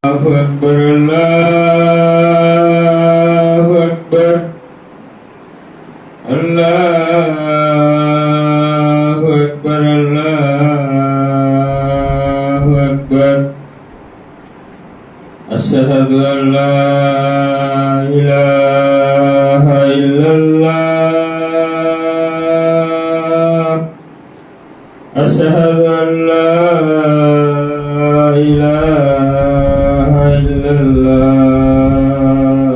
أشهد أن لا إله إلا الله أشهد أن لا إله إلا الله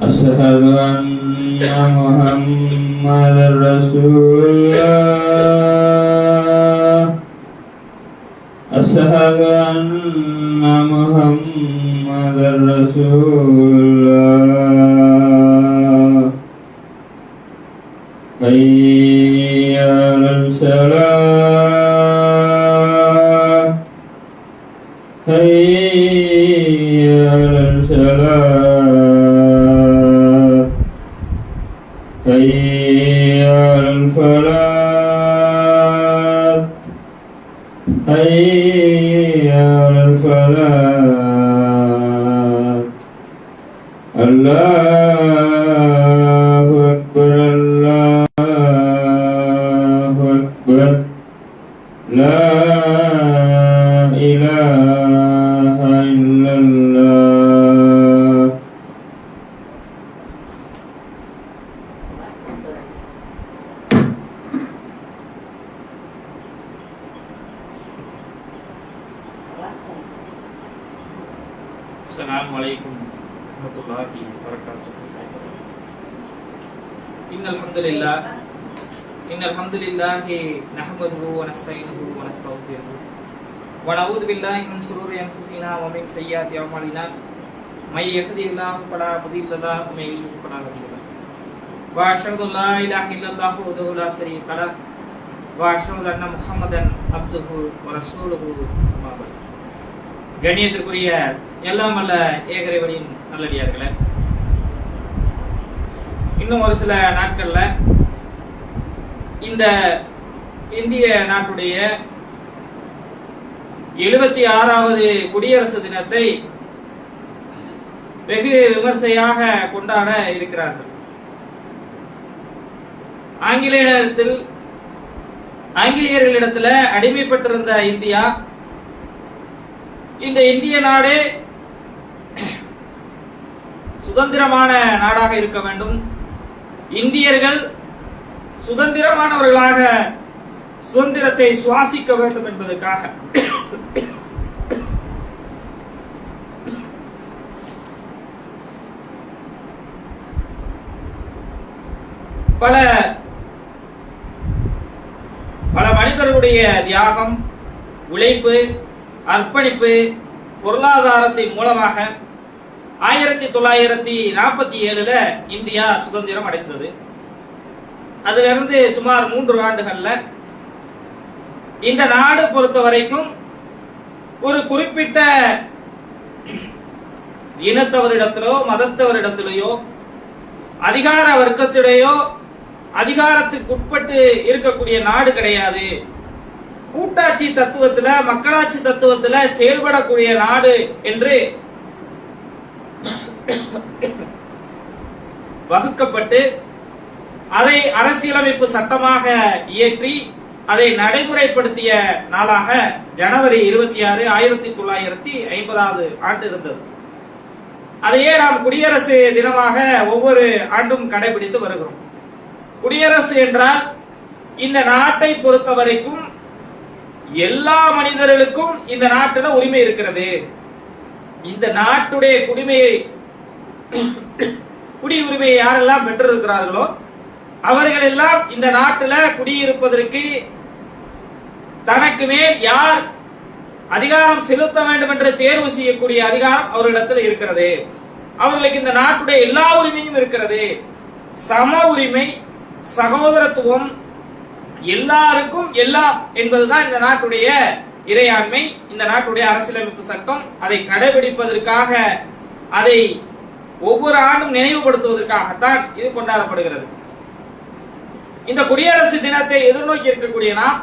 أشهد أن محمدا رسول الله أشهد أن محمدا رسول الله حي على الصلاة حي على الصلاة حي على الفلاح حي على الفلاح الله أكبر الله أكبر لا إله إلا الله. Assalamualaikum warahmatullahi wabarakatuh. Innal hamdalillah nahmaduhu wa nasta'inuhu wa nastaghfiruh wa na'udzu billahi min shururi anfusina wa min sayyiati a'malina may yahdihillahu fala mudilla lahu wa may yudlil fala hadiya lahu wa asyhadu an la ilaha illallah wahdahu la syarika lahu wa asyhadu anna muhammadan abduhu wa rasuluhu amma ba'd. கண்ணியத்திற்குரிய எல்லாம் அல்ல ஏகரைவனின் நல்லடியார்களே, இன்னும் ஒரு சில நாட்கள்ல இந்த இந்திய நாட்டுடைய 76வது குடியரசு தினத்தை வெகு விமர்சையாக கொண்டாட இருக்கிறார்கள். ஆங்கிலேயர்களிடத்தில் அடிமைப்பட்டிருந்த இந்தியா, இந்த இந்திய நாடு சுதந்திரமான நாடாக இருக்க வேண்டும், இந்தியர்கள் சுதந்திரமானவர்களாக சுதந்திரத்தை சுவாசிக்க வேண்டும் என்பதற்காக பல மனிதர்களுடைய தியாகம், உழைப்பு, அர்ப்பணிப்பு, பொருளாதாரத்தின் மூலமாக 1947 இந்தியா சுதந்திரம் அடைந்தது. அதிலிருந்து சுமார் 3 ஆண்டுகள்ல இந்த நாடு பொறுத்த வரைக்கும் ஒரு குறிப்பிட்ட இனத்தவரிடத்திலோ மதத்தவரிடத்திலேயோ அதிகார வர்க்கத்திலேயோ அதிகாரத்துக்கு உட்பட்டு இருக்கக்கூடிய நாடு கிடையாது. கூட்டாட்சி தத்துவத்துல, மக்களாட்சி தத்துவத்துல செயல்படக்கூடிய நாடு என்று வகுக்கப்பட்டு அதை அரசியலமைப்பு சட்டமாக இயற்றி அதை நடைமுறைப்படுத்திய நாளாக ஜனவரி 26, 1950வது ஆண்டு இருந்தது. அதையே நாம் குடியரசு தினமாக ஒவ்வொரு ஆண்டும் கடைபிடித்து வருகிறோம். குடியரசு என்றால் இந்த நாட்டை பொறுத்த வரைக்கும் எல்லா மனிதர்களுக்கும் இந்த நாட்டில் உரிமை இருக்கிறது. இந்த நாட்டுடைய குடியுரிமையை யாரெல்லாம் பெற்றிருக்கிறார்களோ அவர்கள் எல்லாம் இந்த நாட்டில் குடியிருப்பதற்கு தனக்கு மேல் யார் அதிகாரம் செலுத்த வேண்டும் என்று தேர்வு செய்யக்கூடிய அதிகாரம் அவர்களிடத்தில் இருக்கிறது. அவர்களுக்கு இந்த நாட்டுடைய எல்லா உரிமையும் இருக்கிறது. சம உரிமை, சகோதரத்துவம், எல்லாருக்கும் எல்லாம் என்பதுதான் இந்த நாட்டுடைய இறையாண்மை, இந்த நாட்டுடைய அரசியலமைப்பு சட்டம். அதை கடைபிடிப்பதற்காக, அதை ஒவ்வொரு ஆண்டும் நினைவுபடுத்துவதற்காகத்தான் இது கொண்டாடப்படுகிறது. இந்த குடியரசு தினத்தை எதிர்நோக்கி இருக்கக்கூடிய நாம்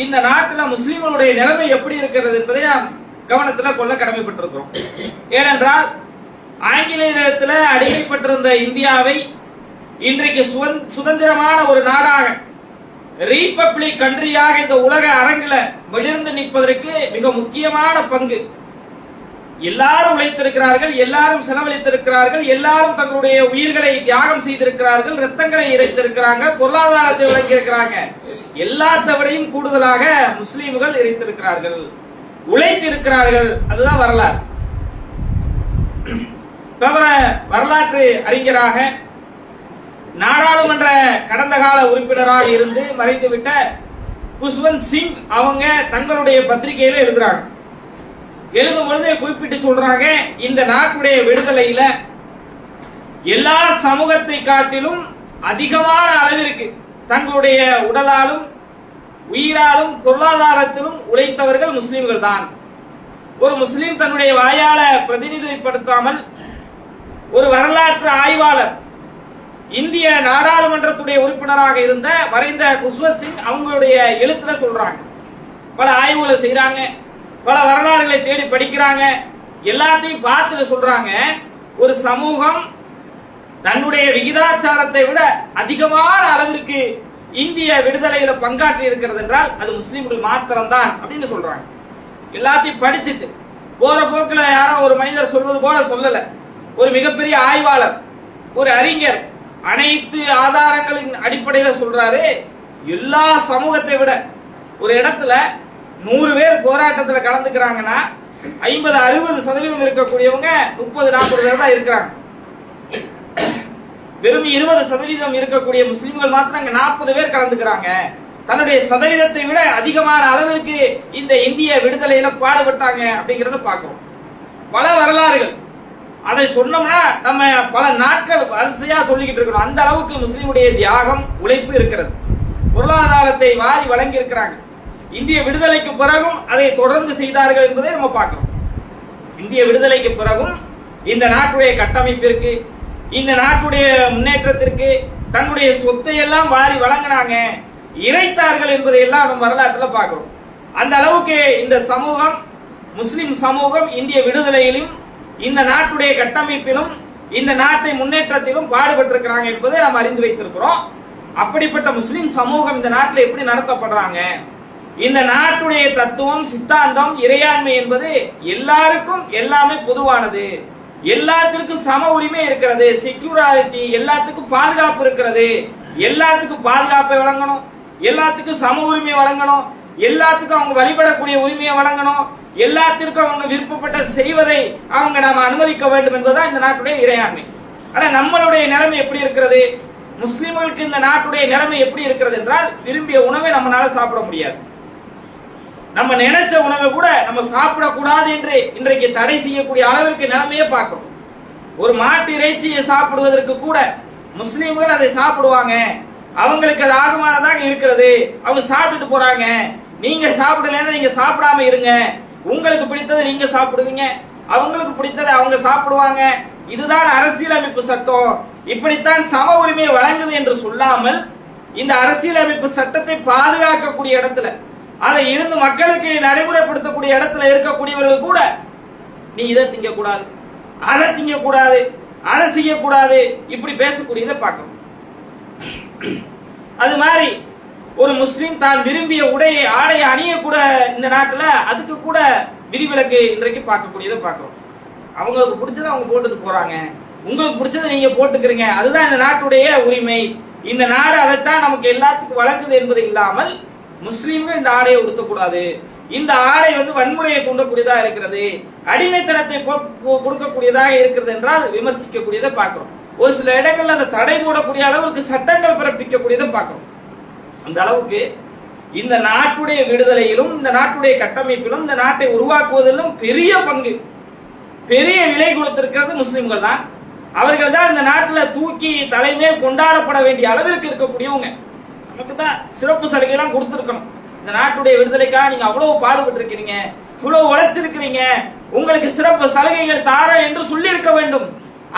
இந்த நாட்டில் முஸ்லிம்களுடைய நிலைமை எப்படி இருக்கிறது என்பதை நாம் கவனத்துல கொள்ள கடமைப்பட்டிருக்கிறோம். ஏனென்றால் ஆங்கிலேயரிடத்துல அடிமைப்பட்டிருந்த இந்தியாவை இன்றைக்கு சுதந்திரமான ஒரு நாடாக, ரீபப்ளிக் கண்ட்ரியாக இந்த உலக அரங்கில விழுந்து நிற்பதற்கு மிக முக்கியமான பங்கு எல்லாரும் உழைத்திருக்கிறார்கள், எல்லாரும் செலவழித்திருக்கிறார்கள், எல்லாரும் தங்களுடைய உயிர்களை தியாகம் செய்திருக்கிறார்கள், ரத்தங்களை இறைத்திருக்கிறாங்க, பொருளாதாரத்தை வழங்கியிருக்கிறாங்க. எல்லாத்தை விடையும் கூடுதலாக முஸ்லீம்கள் இறைத்திருக்கிறார்கள், உழைத்திருக்கிறார்கள். அதுதான் வரலாறு. பிரபல வரலாற்று அறிஞராக, நாடாளுமன்ற கடந்த கால உறுப்பினராக இருந்து மறைந்துவிட்ட குஷ்வந்த் சிங் அவங்க தங்களுடைய பத்திரிகையில எழுதுறாங்க. எழுதும் பொழுது குறிப்பிட்டு சொல்றாங்க, இந்த நாட்டுடைய விடுதலையில எல்லா சமூகத்தை காட்டிலும் அதிகமான அளவிற்கு தங்களுடைய உடலாலும் உயிராலும் பொருளாதாரத்திலும் உழைத்தவர்கள் முஸ்லிம்கள் தான். ஒரு முஸ்லிம் தன்னுடைய வாயால பிரதிநிதிப்படுத்தாமல் ஒரு வரலாற்று ஆய்வாளர், இந்திய நாடாளுமன்றத்துடைய உறுப்பினராக இருந்த மறைந்த குஷ்வந்த் சிங் அவங்களுடைய எழுத்துல சொல்றாங்க. பல ஆய்வுகளை செய்யறாங்க, பல வரலாறுகளை தேடி படிக்கிறாங்க, எல்லாத்தையும் பார்த்து சொல்றாங்க, ஒரு சமூகம் தன்னுடைய விகிதாச்சாரத்தை விட அதிகமான அளவிற்கு இந்திய விடுதலையில பங்காற்றி இருக்கிறது என்றால் அது முஸ்லிம்கள் மாத்திரம்தான் அப்படின்னு சொல்றாங்க. எல்லாத்தையும் படிச்சுட்டு போற போக்குல யாரோ ஒரு மனிதர் சொல்வது போல சொல்லல. ஒரு மிகப்பெரிய ஆய்வாளர், ஒரு அறிஞர் அனைத்து ஆதாரங்களின் அடிப்படையில் சொல்றாரு, எல்லா சமூகத்தை விட ஒரு இடத்துல 100 பேர் போராட்டத்துல கலந்துக்கிறாங்கன்னா 50-60% இருக்கக்கூடியவங்க 30-40 பேர் தான் இருக்கிறாங்க. வெறும் 20% இருக்கக்கூடிய முஸ்லிம்கள் மாத்திரம் அங்க 40 பேர் கலந்துக்கிறாங்க. தன்னுடைய சதவீதத்தை விட அதிகமான அளவிற்கு இந்த இந்திய விடுதலையில பாடுபட்டாங்க அப்படிங்கறத பார்க்கிறோம். பல வரலாறுகள், அதை சொன்னோம்னா நம்ம பல நாட்கள் வரிசையா சொல்லிக்கிட்டு இருக்கணும். அந்த அளவுக்கு முஸ்லிமுடைய தியாகம், உழைப்பு இருக்கிறது. பொருளாதாரத்தை வாரி வழங்கி இருக்கிறாங்க. இந்திய விடுதலைக்கு பிறகும் அதை தொடர்ந்து செய்தார்கள் என்பதை நம்ம பார்க்கிறோம். இந்திய விடுதலைக்கு பிறகும் இந்த நாட்டுடைய கட்டமைப்பிற்கு, இந்த நாட்டுடைய முன்னேற்றத்திற்கு தன்னுடைய சொத்தை எல்லாம் வாரி வழங்கினாங்க, இறைத்தார்கள் என்பதை எல்லாம் நம்ம வரலாற்றுல பார்க்கிறோம். அந்த அளவுக்கு இந்த சமூகம், முஸ்லிம் சமூகம் இந்திய விடுதலையிலும் இந்த நாட்டுடைய கட்டமைப்பிலும் இந்த நாட்டை முன்னேற்றத்திலும் பாடுபட்டிருக்கிறாங்க என்பதை நாம் அறிந்து வைத்திருக்கிறோம். அப்படிப்பட்ட முஸ்லிம் சமூகம் இந்த நாட்டில் எப்படி நடத்தப்படுறாங்க, இந்த நாட்டுடைய தத்துவம், சித்தாந்தம், இறையாண்மை என்பது எல்லாருக்கும் எல்லாமே பொதுவானது, எல்லாத்திற்கும் சம உரிமை இருக்கிறது, செக்யூரிட்டி, எல்லாத்துக்கும் பாதுகாப்பு இருக்கிறது, எல்லாத்துக்கும் பாதுகாப்பை வழங்கணும், எல்லாத்துக்கும் சம உரிமை வழங்கணும், எல்லாத்துக்கும் அவங்க வழிபடக்கூடிய உரிமையை வழங்கணும், எல்லாத்திற்கும் அவங்க விருப்பப்பட்ட செய்வதை அவங்க நாம அனுமதிக்க வேண்டும் என்பதுதான் இந்த நாட்டுடைய இறையாண்மை. ஆனா நம்மளுடைய நிலைமை எப்படி இருக்கிறது, முஸ்லிம்களுக்கு இந்த நாட்டுடைய நிலைமை எப்படி இருக்கிறது என்றால், விரும்பிய உணவை நம்மளால சாப்பிட முடியாது. நம்ம நினைச்ச உணவை கூட நம்ம சாப்பிடக்கூடாது என்று இன்றைக்கு தடை செய்யக்கூடிய அளவிற்கு நிலைமையை பார்க்கிறோம். ஒரு மாட்டு இறைச்சியை சாப்பிடுவதற்கு கூட முஸ்லிம்கள் அதை சாப்பிடுவாங்க, அவங்களுக்கு அது ஆகமானதாக இருக்கிறது, அவங்க சாப்பிட்டுட்டு போறாங்க. நீங்க சாப்பிடலன்னா நீங்க சாப்பிடாம இருங்க, உங்களுக்கு பிடித்ததை நீங்க சாப்பிடுவீங்க, அவங்களுக்கு பிடித்ததை அவங்க சாப்பிடுவாங்க, இதுதான் அரசியலமைப்பு சட்டம், இப்படித்தான் சம உரிமையை வழங்குது என்று சொல்லாமல் இந்த அரசியலமைப்பு சட்டத்தை பாதுகாக்கக்கூடிய இடத்துல, அதை இருந்து மக்களுக்கு நடைமுறைப்படுத்தக்கூடிய இடத்துல இருக்கக்கூடியவர்கள் கூட நீ இதை திங்க கூடாது, அதை திங்க கூடாது, அதை செய்யக்கூடாது, இப்படி பேசக்கூடியதை பார்க்கணும். அது மாதிரி ஒரு முஸ்லீம் தான் விரும்பிய ஆடையை அணியக்கூட இந்த நாட்டுல அதுக்கு கூட விதிவிலக்கு இன்றைக்கு பார்க்கக்கூடியதை பார்க்கிறோம். அவங்களுக்கு பிடிச்சதை அவங்க போட்டுட்டு போறாங்க, உங்களுக்கு பிடிச்சதை நீங்க போட்டுக்கிறீங்க, அதுதான் இந்த நாட்டுடைய உரிமை, இந்த நாடு அதைத்தான் நமக்கு எல்லாத்துக்கும் வழங்குது என்பது இல்லாமல் முஸ்லீம்கள் இந்த ஆடையை உடுத்தக்கூடாது, இந்த ஆடை வன்முறையை தூண்டக்கூடியதாக இருக்கிறது, அடிமைத்தனத்தை கொடுக்கக்கூடியதாக இருக்கிறது என்றால் விமர்சிக்கக்கூடியதை பார்க்கிறோம். ஒரு சில இடங்கள்ல அந்த தடை போடக்கூடிய அளவுக்கு சட்டங்கள் பிறப்பிக்கக்கூடியதை பார்க்கிறோம். அந்த அளவுக்கு இந்த நாட்டுடைய விடுதலையிலும் இந்த நாட்டுடைய கட்டமைப்பிலும் இந்த நாட்டை உருவாக்குவதிலும் பெரிய பங்கு, பெரிய விலை கொடுத்திருக்கிறது முஸ்லிம்கள் தான். அவர்கள் தான் இந்த நாட்டில் தூக்கி தலைமையில் கொண்டாடப்பட வேண்டிய அளவிற்கு இருக்கக்கூடியவங்க. நமக்கு தான் சிறப்பு சலுகை எல்லாம் கொடுத்திருக்கணும். இந்த நாட்டுடைய விடுதலைக்காக நீங்க அவ்வளவு பாடுபட்டு இருக்கிறீங்க, இவ்வளவு உழைச்சிருக்கிறீங்க, உங்களுக்கு சிறப்பு சலுகைகள் தார என்று சொல்லி இருக்க வேண்டும்.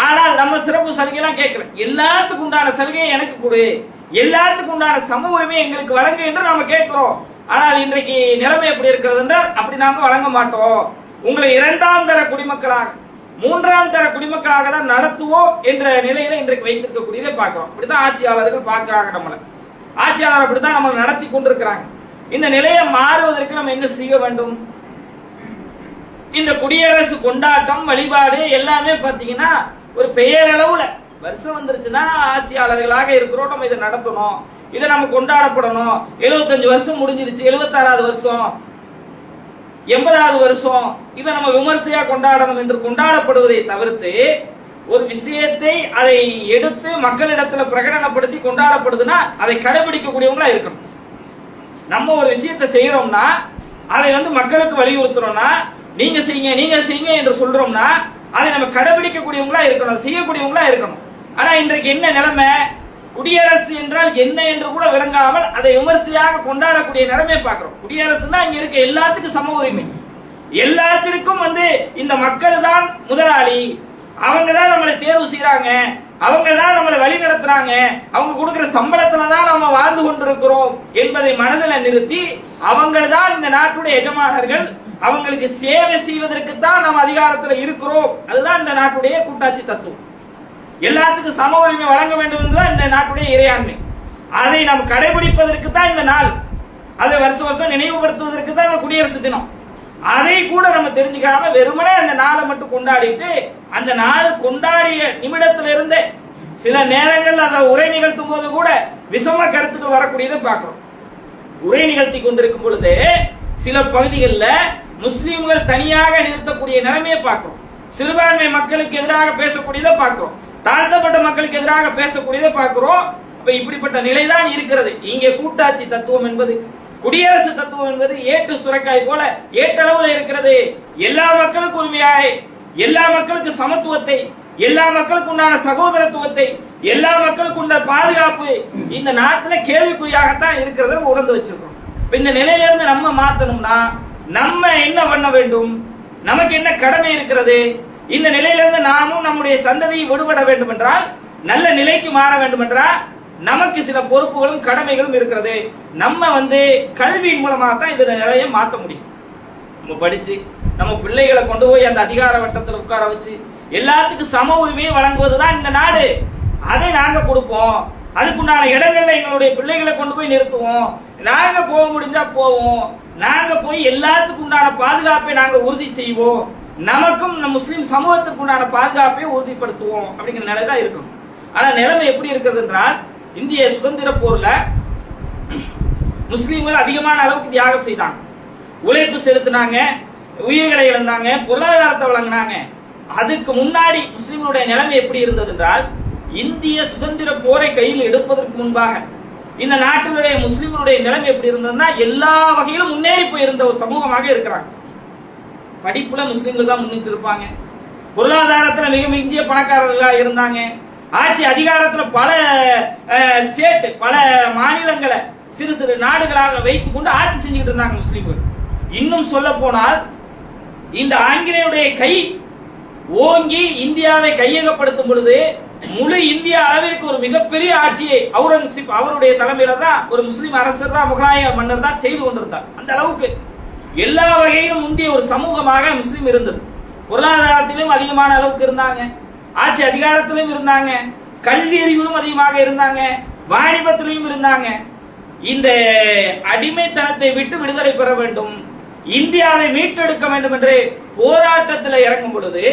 ஆனால் நம்ம சிறப்பு சலுகை எல்லாம் கேட்கல, எல்லாத்துக்கும் உண்டான சலுகையை எனக்கு கொடு, எல்லாத்துக்கும் உண்டான சம உரிமை எங்களுக்கு வழங்கு என்று நாம கேட்கிறோம். ஆனால் இன்றைக்கு நிலைமை எப்படி இருக்கிறது என்றால் அப்படி நாம வழங்க மாட்டோம். உங்களை இரண்டாம் தர குடிமக்களாக, மூன்றாம் தர குடிமக்களாக தான் நடத்துவோம் என்ற நிலையில இன்றைக்கு வைத்திருக்கக்கூடியதை பார்க்கிறோம். இப்படிதான் ஆட்சியாளர்கள் பார்க்கிறாங்க நம்மளை. ஆட்சியாளர் அப்படித்தான் நம்மளை நடத்தி கொண்டிருக்கிறாங்க. இந்த நிலையை மாறுவதற்கு நம்ம என்ன செய்ய வேண்டும்? இந்த குடியரசு கொண்டாட்டம், வழிபாடு எல்லாமே பாத்தீங்கன்னா ஒரு பெயரளவுல வருஷம் வந்துருச்சுன்னா ஆட்சியாளர்களாக இருக்கிறோம், நம்ம இதை நடத்தணும், இதை நம்ம கொண்டாடப்படணும். 75 வருஷம் முடிஞ்சிருச்சு, 76வது வருஷம், 80வது வருஷம், இதை நம்ம விமர்சையா கொண்டாடணும் என்று கொண்டாடப்படுவதை தவிர்த்து ஒரு விஷயத்தை அதை எடுத்து மக்களிடத்துல பிரகடனப்படுத்தி கொண்டாடப்படுதுன்னா அதை கடைபிடிக்கக்கூடியவங்களா இருக்கணும். நம்ம ஒரு விஷயத்தை செய்யறோம்னா அதை மக்களுக்கு வலியுறுத்துறோம்னா நீங்க செய்யுங்க என்று சொல்றோம்னா அதை நம்ம கடைபிடிக்கக்கூடியவங்களா இருக்கணும், செய்யக்கூடியவங்களா இருக்கணும். ஆனா இன்றைக்கு என்ன நிலைமை? குடியரசு என்றால் என்ன என்று கூட விளங்காமல் அதை விமர்சையாக கொண்டாடக்கூடிய நிலைமை பார்க்கிறோம். குடியரசுனா இங்க இருக்க எல்லாத்துக்கும் சம உரிமை, எல்லாத்திற்கும் இந்த மக்கள் தான் முதலாளி, அவங்க தான் நம்மளை தேர்வு செய்யறாங்க, அவங்க தான் நம்மளை வழி நடத்துறாங்க, அவங்க கொடுக்கிற சம்பளத்துல தான் நம்ம வாழ்ந்து கொண்டிருக்கிறோம் என்பதை மனதில் நிறுத்தி அவங்க தான் இந்த நாட்டுடைய எஜமானர்கள், அவங்களுக்கு சேவை செய்வதற்கு தான் நம்ம அதிகாரத்தில் இருக்கிறோம். அதுதான் இந்த நாட்டுடைய கூட்டாட்சி தத்துவம். எல்லாத்துக்கும் சம உரிமை வழங்க வேண்டும் என்றுதான் இந்த நாட்டுடைய இறையாண்மை. அதை நாம் கடைபிடிப்பதற்கு தான் இந்த நாள், அதை வருஷம் நினைவுபடுத்துவதற்கு தான் இந்த குடியரசு தினம். அதை கூட நம்ம தெரிஞ்சுக்காம வெறுமனே அந்த நாளை மட்டும் கொண்டாடிட்டு அந்த நாள் கொண்டாடிய நிமிடத்திலிருந்து சில நேரங்கள் அந்த உரை நிகழ்த்தும் போது கூட விஷம கருத்துக்கள் வரக்கூடியதை பார்க்கிறோம். உரை நிகழ்த்தி கொண்டிருக்கும் பொழுது சில பகுதிகளில் முஸ்லீம்கள் தனியாக நிறுத்தக்கூடிய நிலைமையை பார்க்கிறோம். சிறுபான்மை மக்களுக்கு எதிராக பேசக்கூடியதை பார்க்கிறோம், தாழ்த்தப்பட்ட மக்களுக்கு எதிராக பேசக்கூடியதை பார்க்கிறோம். அப்ப இப்படிப்பட்ட நிலைதான் இருக்கிறது. இங்கே கூட்டாட்சி தத்துவம் என்பது, குடியரசு தத்துவம் என்பது ஏட்டு சுரைக்காய் போல ஏட்டளவில் இருக்கிறது. எல்லா மக்களுக்கும் உரிமையாய், எல்லா மக்களுக்கு சமத்துவத்தை, எல்லா மக்களுக்கு உண்டான சகோதரத்துவத்தை, எல்லா மக்களுக்கு உண்டான பாதுகாப்பு இந்த நாட்டில் கேள்விக்குறியாகத்தான் இருக்கிறத உணர்ந்து வச்சிருக்கோம். இந்த நிலையிலிருந்து நம்ம மாத்தணும்னா நம்ம என்ன பண்ண வேண்டும்? நமக்கு என்ன கடமை இருக்கிறது? இந்த நிலையிலிருந்து நாமும் நம்முடைய சந்ததியை விடுபட வேண்டும் என்றால், நல்ல நிலைக்கு மாற வேண்டும் என்றால் நமக்கு சில பொறுப்புகளும் கடமைகளும் இருக்கிறது. நம்ம கல்வியின் மூலமாக தான் இந்த நிலையை மாற்ற முடியும். நம்ம படிச்சு நம்ம பிள்ளைகளை கொண்டு போய் அந்த அதிகார வட்டத்தில் உட்கார வச்சு எல்லாத்துக்கும் சம உரிமையை வழங்குவதுதான் இந்த நாடு. அதை நாங்க கொடுப்போம், அதுக்குண்டான இடங்கள்ல எங்களுடைய பிள்ளைகளை கொண்டு போய் நிறுத்துவோம், நாங்க போக முடிஞ்சா போவோம், நாங்க போய் எல்லாத்துக்கும் உண்டான பாதுகாப்பை நாங்க உறுதி செய்வோம், நமக்கும் முஸ்லிம் சமூகத்துக்கு உண்டான பாதுகாப்பை உறுதிப்படுத்துவோம் அப்படிங்கிற நிலை தான் இருக்கும். ஆனா நிலைமை எப்படி இருக்கிறது என்றால், இந்திய சுதந்திர போர்ல முஸ்லிம்கள் அதிகமான அளவுக்கு தியாகம் செய்தாங்க, உழைப்பு செலுத்தினாங்க, உயிர்களை இழந்தாங்க, பொருளாதாரத்தை வழங்கினாங்க. அதுக்கு முன்னாடி முஸ்லிம்களுடைய நிலைமை எப்படி இருந்தது என்றால், இந்திய சுதந்திர போரை கையில் எடுப்பதற்கு முன்பாக இந்த நாட்டினுடைய முஸ்லிம்களுடைய நிலைமை எப்படி இருந்ததுன்னா எல்லா வகையிலும் முன்னேறி போயிருந்த ஒரு சமூகமாக இருக்கிறாங்க. படிப்புல முஸ்லிம்கள் தான் முன்னுக்கு இருப்பாங்க, பொருளாதாரத்தில் மிக மிஞ்சிய பணக்காரர்களாக இருந்தாங்க, ஆட்சி அதிகாரத்தில் பல ஸ்டேட் பல மாநிலங்களை சிறு சிறு நாடுகளாக வைத்துக் கொண்டு ஆட்சி செஞ்சுக்கிட்டு இருந்தாங்க முஸ்லிம்கள். இன்னும் சொல்ல போனால் இந்த ஆங்கிலேயுடைய கை ஓங்கி இந்தியாவை கையகப்படுத்தும் பொழுது முழு இந்திய அளவிற்கு ஒரு மிகப்பெரிய ஆட்சியை அவுரங்கசீப் அவருடைய தலைமையில தான் ஒரு முஸ்லிம் அரசர் தான், முகலாய மன்னர் தான் செய்து கொண்டிருந்தார். அந்த அளவுக்கு எல்லா வகையிலும் முந்தைய ஒரு சமூகமாக முஸ்லிம் இருந்தது. பொருளாதாரத்திலும் அதிகமான அளவுக்கு இருந்தாங்க, ஆட்சி அதிகாரத்திலும் இருந்தாங்க, கல்வி அறிவிலும் அதிகமாக இருந்தாங்க, வாணிபத்திலும் இருந்தாங்க. இந்த அடிமைத்தனத்தை விட்டு விடுதலை பெற வேண்டும், இந்தியாவை மீட்டெடுக்க வேண்டும் என்று போராட்டத்தில் இறங்கும் பொழுது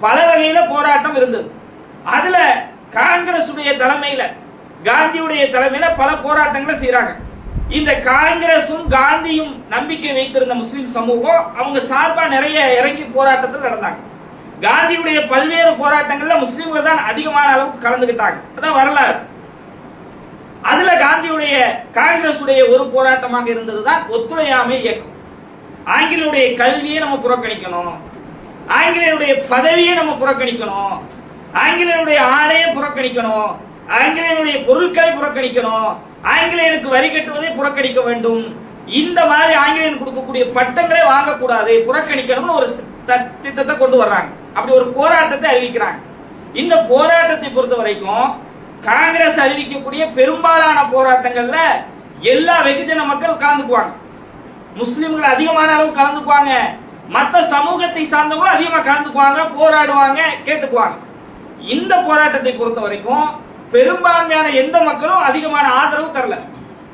பல வகையில போராட்டம் இருந்தது. அதுல காங்கிரஸ் தலைமையில, காந்தியுடைய தலைமையில பல போராட்டங்களை செய்யறாங்க. இந்த காங்கிரசும் காந்தியும் நம்பிக்கை வைத்திருந்த முஸ்லிம் சமூகம் அவங்க சார்பா நிறைய இறங்கி போராட்டத்தில் நடந்தாங்க. காந்தியுடைய பல்வேறு போராட்டங்கள்ல முஸ்லிம்கள் தான் அதிகமான அளவுக்கு கலந்துகிட்டாங்க, அதான் வரலாறு. அதுல காந்தியுடைய காங்கிரஸ் ஒரு போராட்டமாக இருந்ததுதான் ஒத்துழையாமை இயக்கம். ஆங்கிலேயுடைய கல்வியை நம்ம புறக்கணிக்கணும், ஆங்கிலேயுடைய பதவியை நம்ம புறக்கணிக்கணும், ஆங்கிலேயுடைய ஆணையை புறக்கணிக்கணும், ஆங்கிலேயனுடைய பொருட்களை புறக்கணிக்கணும், ஆங்கிலேயனுக்கு வரி கட்டுவதை புறக்கணிக்க வேண்டும், இந்த மாதிரி ஆங்கிலேயன் கொடுக்கக்கூடிய பட்டங்களை வாங்கக்கூடாது, புறக்கணிக்கணும்னு ஒரு திட்டத்தை கொண்டு வர்றாங்க. அப்படி ஒரு போராட்டத்தை அறிவிக்கிறாங்க. இந்த போராட்டத்தை பொறுத்த வரைக்கும் காங்கிரஸ் அறிவிக்கக்கூடிய பெரும்பாலான போராட்டங்கள்ல எல்லா வெகுஜன மக்கள் கலந்துக்குவாங்க, முஸ்லிம்கள் அதிகமான அளவு கலந்துக்குவாங்க, மற்ற சமூகத்தை சார்ந்தவங்களும் அதிகமா கலந்துக்குவாங்க, போராடுவாங்க, கேட்டுக்குவாங்க. இந்த போராட்டத்தை பொறுத்த வரைக்கும் பெரும்பான்மையான எந்த மக்களும் அதிகமான ஆதரவு தரல.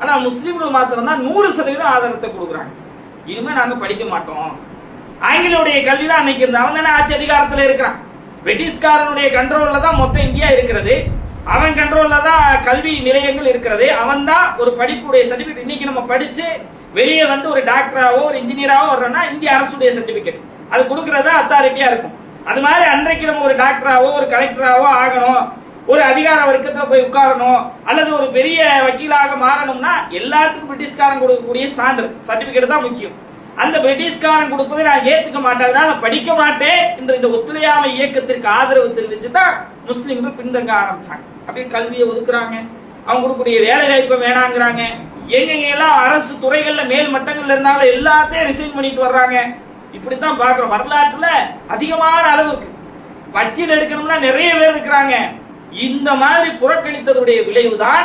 ஆனா முஸ்லிம்கள் மாத்திரம் தான் 100% ஆதரத்தை கொடுக்குறாங்க. இனிமே நாங்க படிக்க மாட்டோம், ஆங்கிலோடைய கல்வி தான் அன்னைக்கு இருந்த, அவன் தானே ஆட்சி அதிகாரத்தில் இருக்கிறான். பிரிட்டிஷ்காரனுடைய கண்ட்ரோல்ல தான் மொத்த இந்தியா இருக்கிறது, அவன் கண்ட்ரோல்ல தான் கல்வி நிலையங்கள் இருக்கிறது, அவன் தான் ஒரு படிப்புடைய சர்டிபிகேட். இன்னைக்கு நம்ம படிச்சு வெளியே வந்து ஒரு டாக்டராவோ ஒரு இன்ஜினியராவோ வர்றோம்னா இந்திய அரசுடைய சர்டிபிகேட் அது கொடுக்கறதா அத்தாரிட்டியா இருக்கும். அது மாதிரி அன்றைக்கு நம்ம ஒரு டாக்டராவோ ஒரு கலெக்டராவோ ஆகணும், ஒரு அதிகார வர்க்கத்துல போய் உட்காரணும், அல்லது ஒரு பெரிய வக்கீலாக மாறணும்னா எல்லாத்துக்கும் பிரிட்டிஷ்காரன் கொடுக்கக்கூடிய சான்று சர்டிபிகேட் தான் முக்கியம். அந்த பிரிட்டிஷ்காரன் கொடுப்பதை நான் ஏத்துக்க மாட்டேன், நான் படிக்க மாட்டேன் என்ற இந்த ஒத்துழையாமை இயக்கத்திற்கு ஆதரவு தெரிவிச்சுதான் முஸ்லிம்கள் பின்தங்க ஆரம்பிச்சாங்க. அப்படியே கல்வியை ஒதுக்குறாங்க, அவங்க கொடுக்கக்கூடிய வேலை வாய்ப்பை வேணாங்கிறாங்க. எங்கெங்க எல்லாம் அரசு துறைகள்ல மேல் மட்டங்கள்ல இருந்தாலும் எல்லாத்தையும் ரிசைன் பண்ணிட்டு வர்றாங்க. இப்படித்தான் பாக்குறோம். வரலாற்றுல அதிகமான அளவு இருக்கு, பட்டியல் எடுக்கணும்னா நிறைய பேர் இருக்கிறாங்க. இந்த மாதிரி புறக்கணித்ததுடைய விளைவுதான்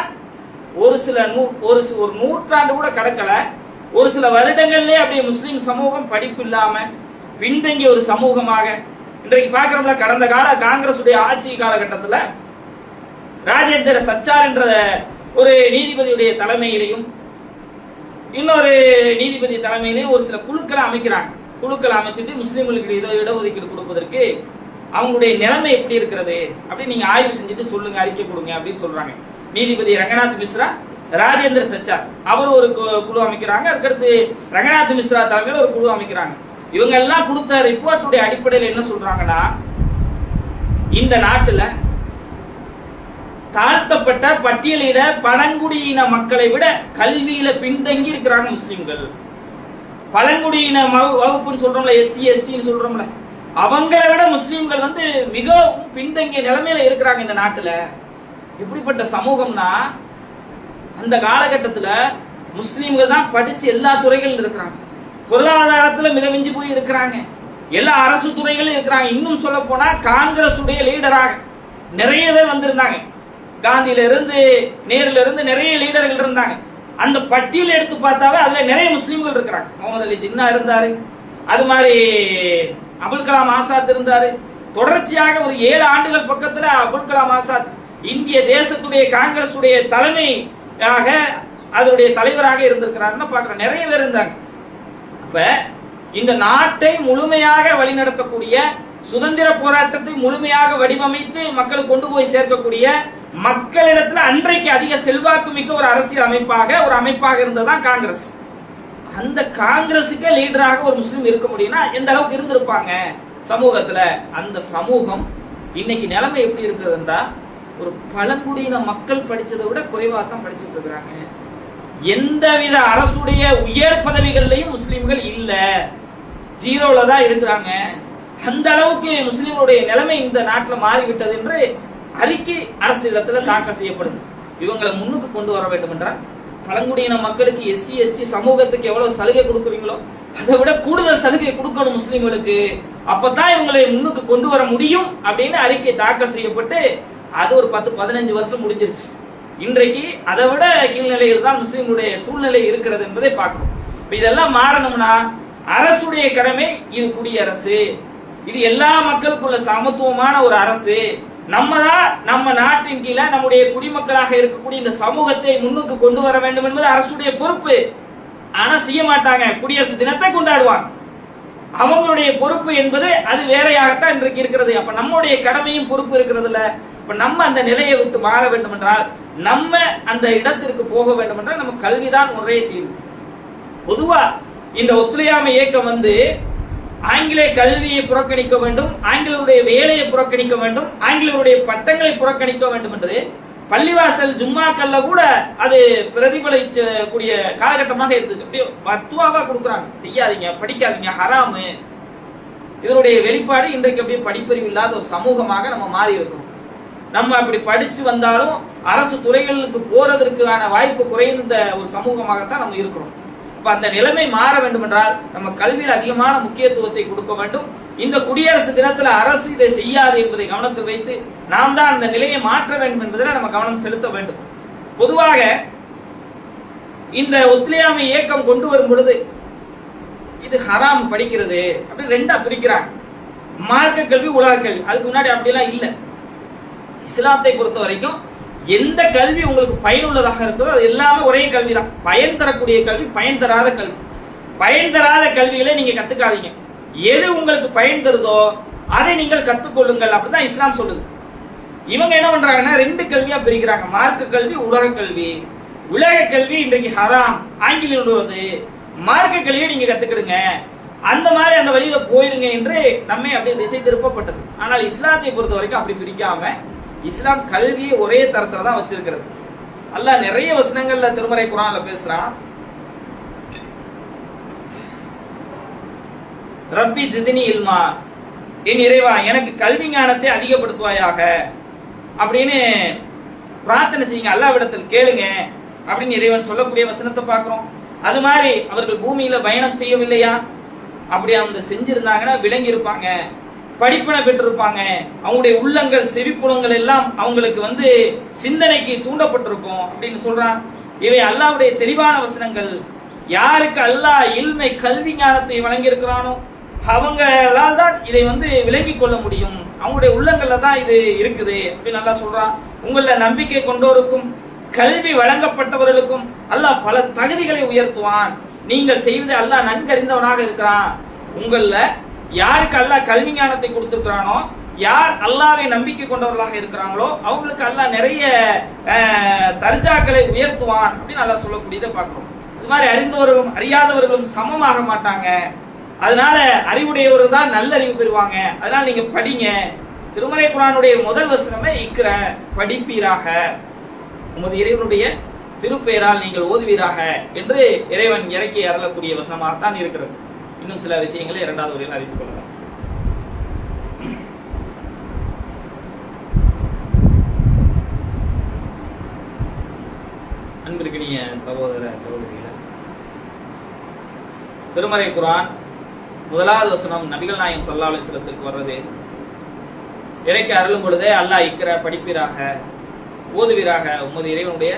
ஒரு நூற்றாண்டு கூட கடக்கல, ஒரு சில வருடங்கள்லயே அப்படியே முஸ்லிம் சமூகம் படிப்பு இல்லாம பின்தங்கிய ஒரு சமூகமாக இன்றைக்கு பாக்குறோம்ல. கடந்த கால காங்கிரஸ் உடைய ஆட்சி காலகட்டத்தில் ராஜேந்திர சச்சார் என்ற ஒரு நீதிபதியுடைய தலைமையிலையும் இன்னொரு நீதிபதி தலைமையிலையும் ஒரு சில குழுக்களை அமைக்கிறாங்க. குழுக்களை அமைச்சிட்டு முஸ்லிம்களுக்கு இடஒதுக்கீடு கொடுப்பதற்கு அவங்களுடைய நிலைமை எப்படி இருக்கிறது அப்படின்னு நீங்க ஆய்வு செஞ்சுட்டு சொல்லுங்க, அறிக்கை கொடுங்க அப்படின்னு சொல்றாங்க. நீதிபதி ரங்கநாத் மிஸ்ரா, ராஜேந்திர சச்சார் அவர் ஒரு குழு அமைக்கிறாங்க. அதுக்கடுத்து ரங்கநாத் மிஸ்ரா தலைமையில் ஒரு குழு அமைக்கிறாங்க. இவங்க எல்லாம் கொடுத்த ரிப்போர்ட்டுடைய அடிப்படையில் என்ன சொல்றாங்கன்னா, இந்த நாட்டுல தாழ்த்தப்பட்ட பட்டியலிட பழங்குடியின மக்களை விட கல்வியில பின்தங்கி இருக்கிறாங்க முஸ்லிம்கள். பழங்குடியின வகுப்புன்னு சொல்றோம்ல, எஸ்சி எஸ்டி சொல்றோம்ல, அவங்களை விட முஸ்லிம்கள் வந்து மிகவும் பின்தங்கிய நிலைமையில இருக்கிறாங்க இந்த நாட்டுல. எப்படிப்பட்ட சமூகம்னா, அந்த காலகட்டத்துல முஸ்லிம்கள் தான் படிச்சு எல்லா துறைகளிலும் இருக்கிறாங்க, பொருளாதாரத்துல மிதமிஞ்சி போய் இருக்கிறாங்க, எல்லா அரசு துறைகளும் இருக்கிறாங்க. இன்னும் சொல்ல போனா காங்கிரஸ் உடைய லீடராக நிறைய பேர் வந்திருந்தாங்க. காந்தியில இருந்து நேருல இருந்து நிறைய லீடர்கள் இருந்தாங்க. அந்த பட்டியல் எடுத்து பார்த்தாவே அதுல நிறைய முஸ்லிம்கள் இருக்கிறாங்க. முகமது அலி ஜின்னா இருந்தாரு, அது மாதிரி அபுல் கலாம் ஆசாத் இருந்தாரு. தொடர்ச்சியாக ஒரு 7 ஆண்டுகள் பக்கத்துல அபுல் கலாம் ஆசாத் இந்திய தேசத்துடைய காங்கிரஸ் உடைய தலைமையாக அதனுடைய தலைவராக இருந்திருக்கிறாருன்னு பாக்குறோம். நிறைய பேர் இருந்தாங்க. அப்ப இந்த நாட்டை முழுமையாக வழிநடத்தக்கூடிய, சுதந்திர போராட்டத்தை முழுமையாக வடிவமைத்து மக்களுக்கு கொண்டு போய் சேர்க்கக்கூடிய, மக்களிடத்துல அன்றைக்கு அதிக செல்வாக்கு மிக்க ஒரு அரசியல் அமைப்பாக இருந்ததுதான் காங்கிரஸ். அந்த காங்கிரஸுக்கு லீடராக ஒரு முஸ்லீம் இருக்க முடியும்னா எந்த அளவுக்கு இருந்திருப்பாங்க சமூகத்துல. அந்த சமூகம் இன்னைக்கு நிலைமை எப்படி இருக்குதுன்னா, ஒரு பழங்குடியின மக்கள் படிச்சதை விட குறைவாக தான் படிச்சுட்டு இருக்கிறாங்க. எந்தவித அரசுடைய உயர் பதவிகள்லையும் முஸ்லிம்கள் இல்ல, ஜீரோல தான் இருக்கிறாங்க. அந்த அளவுக்கு முஸ்லிம்களுடைய நிலைமை இந்த நாட்டில் மாறிவிட்டது என்று அறிக்கை அரசிடத்துல தாக்கல் செய்யப்படுது. இவங்களை முன்னுக்கு கொண்டு வர வேண்டும் என்றால் பழங்குடியின மக்களுக்கு, எஸ்சி எஸ்டி சமூகத்துக்கு எவ்வளவு சலுகை கொடுக்குறீங்களோ அதை விட கூடுதல் சலுகை கொடுக்கணும் முஸ்லிம்களுக்கு, அப்பதான் இவங்களை முன்னுக்கு கொண்டு வர முடியும் அப்படின்னு அறிக்கை தாக்கல் செய்யப்பட்டு அது ஒரு 10-15 வருஷம் முடிஞ்சிருச்சு. இன்றைக்கு அதை விட கீழ்நிலையில் தான் முஸ்லிம்களுடைய சூழ்நிலை இருக்கிறது என்பதை பார்க்கணும். இதெல்லாம் மாறணும்னா அரசுடைய கடமை, இது குடியரசு, இது எல்லா மக்களுக்குள்ள சமத்துவமான ஒரு அரசு, நம்ம தான் நம்ம நாட்டின் கீழே நம்முடைய குடிமக்களாக இருக்கக்கூடிய இந்த சமூகத்தை முன்னுக்கு கொண்டு வர வேண்டும் என்பது அரசுடைய பொறுப்பு. ஆனா செய்ய மாட்டாங்க, குடியரசு தினத்தை கொண்டாடுவாங்க. அவங்களுடைய பொறுப்பு என்பது அது வேறையாகத்தான் இன்றைக்கு இருக்கிறது. அப்ப நம்முடைய கடமையும் பொறுப்பு இருக்கிறது இல்ல. இப்ப நம்ம அந்த நிலையை விட்டு மாற வேண்டும் என்றால், நம்ம அந்த இடத்திற்கு போக வேண்டும் என்றால் நம்ம கல்விதான் ஒரே தீர்வு. பொதுவா இந்த ஒத்துழையாமை இயக்கம் வந்து ஆங்கில கல்வியை புறக்கணிக்க வேண்டும், ஆங்கிலருடைய வேலையை புறக்கணிக்க வேண்டும், ஆங்கிலருடைய பட்டங்களை புறக்கணிக்க வேண்டும் என்று பள்ளிவாசல் ஜும்மாக்கல்ல கூட அது பிரதிபலிக்கக்கூடிய காலகட்டமாக இருந்தது. அப்படியே பத்துவாவா கொடுக்குறாங்க, செய்யாதீங்க, படிக்காதீங்க, ஹராமு. இதனுடைய வெளிப்பாடு இன்றைக்கு அப்படியே படிப்பறிவு இல்லாத ஒரு சமூகமாக நம்ம மாறி இருக்கிறோம். நம்ம அப்படி படிச்சு வந்தாலும் அரசு துறைகளுக்கு போறதற்கான வாய்ப்பு குறைந்த ஒரு சமூகமாகத்தான் நம்ம இருக்கிறோம். இப்ப அந்த நிலைமை மாற வேண்டும் என்றால் நம்ம கல்வியில் அதிகமான முக்கியத்துவத்தை கொடுக்க வேண்டும். இந்த குடியரசு தினத்தில் அரசு இதை செய்யாது என்பதை கவனத்தில் வைத்து நாம் தான் அந்த நிலையை மாற்ற வேண்டும் என்பதில் நம்ம கவனம் செலுத்த வேண்டும். பொதுவாக இந்த ஒத்துழையாமை இயக்கம் கொண்டு வரும் பொழுது இது ஹராம் படிக்கிறது அப்படி ரெண்டா பிரிக்கிறாங்க. மார்க்க கல்வி, உலக கல்வி. அதுக்கு முன்னாடி அப்படியெல்லாம் இல்லை. இஸ்லாத்தை பொறுத்த வரைக்கும் எந்த கல்வி உங்களுக்கு பயனுள்ளதாக இருக்கிறதோ அது எல்லாமே ஒரே கல்வி தான். பயன் தரக்கூடிய கல்வி, பயன் தராத கல்வி. பயன் தராத கல்விகளை நீங்க கத்துக்காதீங்க. எது உங்களுக்கு பயன் தருதோ அதை நீங்கள் கத்துக்கொள்ளுங்கள் அப்படிதான் இஸ்லாம் சொல்லுது. இவங்க என்ன பண்றாங்கன்னா ரெண்டு கல்வியா பிரிக்கிறாங்க, மார்க்க கல்வி, உலக கல்வி. உலக கல்வி இன்றைக்கு ஹராம், ஆங்கிலம் வருது, மார்க்க கல்வியை நீங்க கத்துக்கிடுங்க, அந்த மாதிரி அந்த வழியில போயிருங்க என்று நம்மை அப்படியே திசை திருப்பப்பட்டது. ஆனால் இஸ்லாத்தை பொறுத்த வரைக்கும் அப்படி பிரிக்காம இஸ்லாம் கல்வியை ஒரே தரத்துல தான் வச்சிருக்கிறது. அல்லாஹ் நிறைய வசனங்கள்ல திருமறை குர்ஆன்ல பேசுறான், ரப்பி ஜித்னி இல்மா, என் இறைவா எனக்கு கல்வி ஞானத்தை அதிகப்படுத்துவாயாக அப்படின்னு பிரார்த்தனை செய்யுங்க, அல்லாஹ்விடத்தில் கேளுங்க அப்படின்னு இறைவன் சொல்லக்கூடிய வசனத்தை பார்க்கிறோம். அது மாதிரி அவர்கள் பூமியில பயணம் செய்யவில்லையா? அப்படி அவங்க செஞ்சிருந்தாங்கன்னா விளங்கி இருப்பாங்க, படிப்பினை பெற்றிருப்பாங்க, அவங்களுடைய உள்ளங்கள் செவிப்புலங்கள் எல்லாம் அவங்களுக்கு சிந்தனைக்கு தூண்டப்பட்டிருக்கும் அப்படின்னு சொல்றான். இவை அல்லாஹ்வுடைய தெளிவான வசனங்கள். யாருக்கு அல்லாஹ் இல்மை கல்வி ஞானத்தை வழங்கி இருக்கிறானோ அவங்களால் தான் இதை விளங்கிக் கொள்ள முடியும். அவங்களுடைய உள்ளங்கள்ல தான் இது இருக்குது அப்படின்னு அல்லாஹ் சொல்றான். உங்கள நம்பிக்கை கொண்டோருக்கும் கல்வி வழங்கப்பட்டவர்களுக்கும் அல்லாஹ் பல தகுதிகளை உயர்த்துவான். நீங்கள் செய்வதை அல்லாஹ் நன்கறிந்தவனாக இருக்கிறான். உங்கள யாருக்கு அல்லாஹ் கல்வி ஞானத்தை கொடுத்திருக்கிறானோ, யார் அல்லாஹ்வை நம்பிக்கை கொண்டவர்களாக இருக்கிறாங்களோ அவங்களுக்கு அல்லாஹ் நிறைய தர்ஜாக்களை உயர்த்துவான் அப்படின்னு அல்லாஹ் சொல்லக்கூடியதை பார்க்கிறோம். இது மாதிரி அறிந்தவர்களும் அறியாதவர்களும் சமமாக மாட்டாங்க. அதனால அறிவுடையவர்கள் தான் நல்ல அறிவு பெறுவாங்க. அதனால நீங்க படிங்க. திருமறை குர்ஆனுடைய முதல் வசனமே இக்ர, படிப்பீராக, உமது இறைவனுடைய திருப்பெயரால் நீங்கள் ஓதுவீராக என்று இறைவன் இறக்கி அருளக்கூடிய வசனமாகத்தான் இருக்கிறது. இன்னும் சில விஷயங்களை இரண்டாவது வரையில் அறிந்து கொள்ளலாம். அன்பிற்கினிய சகோதர சகோதரிகளே, திருமறை குர்ஆன் முதலாவது வசனம் நபிகள் நாயகம் ஸல்லல்லாஹு அலைஹி வஸல்லத்திற்கு வர்றது, இறைக்கு அருளும் பொழுதே அல்லாஹ் இக்ர, படிப்பீராக, ஓதுவீராக, உமது இறைவனுடைய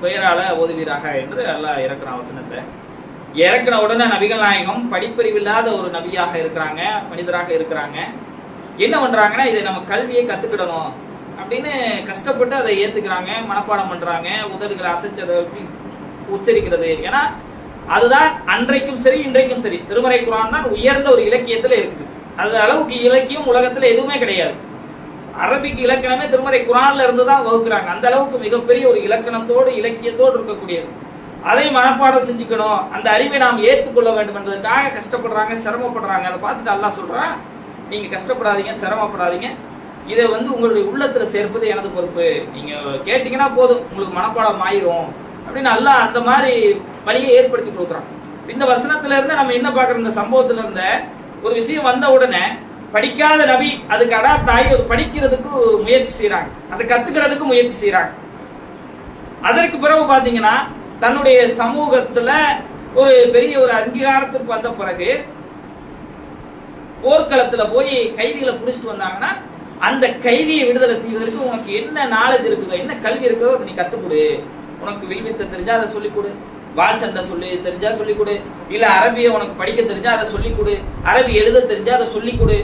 பெயரால ஓதுவீராக என்று அல்லாஹ் இறக்குறான் வசனத்தை. இறக்குன உடனே நபிகள் நாயகம் படிப்பறிவில்லாத ஒரு நபியாக இருக்கிறாங்க, மனிதராக இருக்கிறாங்க. என்ன பண்றாங்கன்னா இதை நம்ம கல்வியை கத்துக்கிடணும் அப்படின்னு கஷ்டப்பட்டு அதை ஏத்துக்கிறாங்க, மனப்பாடம் பண்றாங்க, உதடுகளை அசைச்சதை உச்சரிக்கிறது. ஏன்னா அதுதான் அன்றைக்கும் சரி இன்றைக்கும் சரி திருமறை குர்ஆன் தான் உயர்ந்த ஒரு இலக்கியத்துல இருக்குது. அது அளவுக்கு இலக்கியம் உலகத்துல எதுவுமே கிடையாது. அரபிக் இலக்கணமே திருமறை குர்ஆன்ல இருந்து தான் வகுக்கிறாங்க. அந்த அளவுக்கு மிகப்பெரிய ஒரு இலக்கணத்தோடு இலக்கியத்தோடு இருக்கக்கூடியது. அதை மனப்பாடம் செஞ்சுக்கணும், அந்த அறிவை நாம் ஏற்றுக்கொள்ள வேண்டும் என்பதற்காக கஷ்டப்படுறாங்க, சிரமப்படுறாங்க. அதை பார்த்துட்டு அல்லாஹ் சொல்றான், நீங்க கஷ்டப்படாதீங்க, சிரமப்படாதீங்க, இதை உங்களுடைய உள்ளத்துல சேர்ப்பது எனது பொறுப்பு. நீங்க கேட்டீங்கன்னா போதும், உங்களுக்கு மனப்பாடம் ஆயிரும் அப்படின்னு அல்லாஹ் அந்த மாதிரி வழியை ஏற்படுத்தி கொடுக்குறான். இந்த வசனத்துல இருந்து நம்ம என்ன பார்க்கறோம், இந்த சம்பவத்துல இருந்த ஒரு விஷயம் வந்த உடனே படிக்காத நபி அதுக்கு அடாப்ட் ஆகி ஒரு படிக்கிறதுக்கு முயற்சி செய்யறாங்க, அதை கத்துக்கிறதுக்கு முயற்சி செய்யறாங்க. அதற்கு பிறகு பாத்தீங்கன்னா தன்னுடைய சமூகத்துல ஒரு பெரிய ஒரு அங்கீகாரத்திற்கு வந்த பிறகு போர்க்களத்துல போய் கைதிகளை புடிச்சிட்டு வந்தாங்கன்னா அந்த கைதியை விடுதலை செய்வதற்கு உனக்கு என்ன நாலேஜ் இருக்குதோ, என்ன கல்வி இருக்குதோ அதை நீ கத்துக்கொடு. உனக்கு வில்வித்தை தெரிஞ்சா அதை சொல்லிக் கொடு, வால் சண்டை சொல்லி தெரிஞ்சா சொல்லிக் கொடு, இல்ல அரபியை உனக்கு படிக்க தெரிஞ்சா அதை சொல்லிக் கொடு, அரபி எழுத தெரிஞ்சா அதை சொல்லிக் கொடு.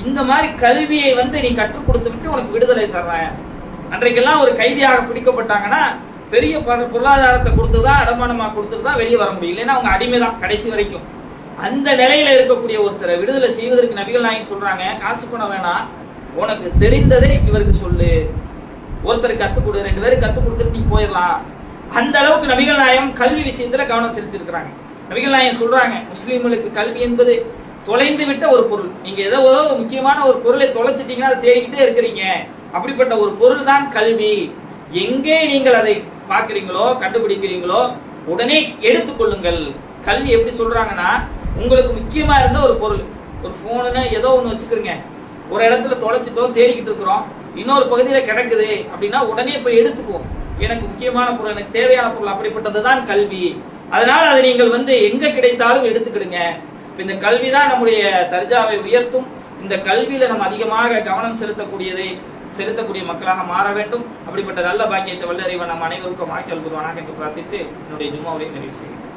இந்த மாதிரி கல்வியை நீ கற்றுக் கொடுத்து விட்டு உனக்கு விடுதலை தர்றேன். அன்றைக்கெல்லாம் ஒரு கைதியாக பிடிக்கப்பட்டாங்கன்னா பெரிய பொருளாதாரத்தை கொடுத்துதான், அடமானமா கொடுத்துதான் வெளியே வர முடியும், இல்லைன்னா அவங்க அடிமைதான் கடைசி வரைக்கும். அந்த நிலையில இருக்கக்கூடிய ஒருத்தரை விடுதலை செய்வதற்கு நபிகள் நாயகம் சொல்றாங்க, காசு பண்ண வேணாம், உனக்கு தெரிந்ததை இவருக்கு சொல்லு, ஒருத்தருக்கு கத்துக் கொடு, 2 பேருக்கு கத்துக் கொடுத்துட்டு நீ போயிடலாம். அந்த அளவுக்கு நபிகள் நாயகம் கல்வி விஷயத்துல கவனம் செலுத்தி இருக்கிறாங்க. நபிகள் நாயகம் சொல்றாங்க, முஸ்லீம்களுக்கு கல்வி என்பது தொலைந்து விட்ட ஒரு பொருள். நீங்க ஏதோ முக்கியமான ஒரு பொருளை தொலைச்சிட்டீங்கன்னா அதை தேடிக்கிட்டே இருக்கிறீங்க, அப்படிப்பட்ட ஒரு பொருள் தான் கல்வி. எங்கே நீங்கள் அதை பாக்குறீங்களோ கண்டுபிடிக்கிறீங்களோ உடனே எடுத்துக்கொள்ளுங்கள். கல்வி எப்படி சொல்றாங்கன்னா, உங்களுக்கு முக்கியமா இருந்த ஒரு பொருள், ஒரு போனுன்னு ஏதோ ஒண்ணு வச்சுக்கிறீங்க, ஒரு இடத்துல தொலைச்சிட்டோம் தேடிக்கிட்டு இருக்கிறோம், இன்னொரு பகுதியில கிடக்குது அப்படின்னா உடனே போய் எடுத்துக்குவோம். எனக்கு முக்கியமான பொருள், எனக்கு தேவையான பொருள், அப்படிப்பட்டதுதான் கல்வி. அதனால அதை நீங்கள் எங்க கிடைத்தாலும் எடுத்துக்கிடுங்க. இந்த கல்வி தான் நம்முடைய தர்ஜாவை உயர்த்தும். இந்த கல்வியில நம்ம அதிகமாக கவனம் செலுத்தக்கூடிய மக்களாக மாற வேண்டும். அப்படிப்பட்ட நல்ல பாக்கியத்தை வல்ல இறைவன் நம் அனைவருக்கும் ஆக்கி அல்குவானாக என்று பிரார்த்தித்து என்னுடைய ஜும்மாவை நிறைவு செய்கிறேன்.